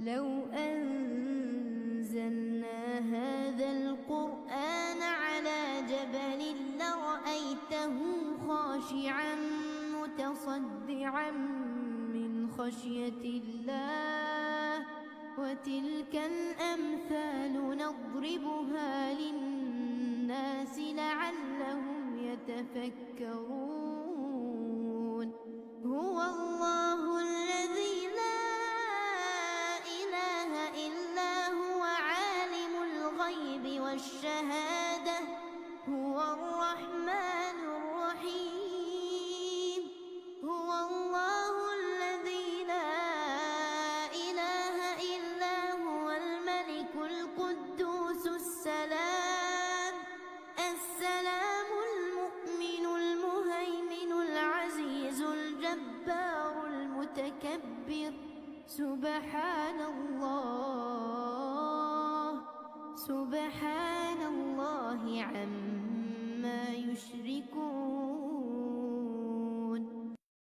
لو أنزلنا هذا القرآن على جبل لرأيته خاشعا متصدعا من خشية الله وتلك الأمثال نضربها للناس لعلهم يتفكرون هو الله الذي لا إله إلا هو عالم الغيب والشهادة هو الرحمن الرحيم هو الله الذي لا إله إلا هو الملك القدوس السلام المؤمن المهيمن العزيز الجبار المتكبر سبحان الله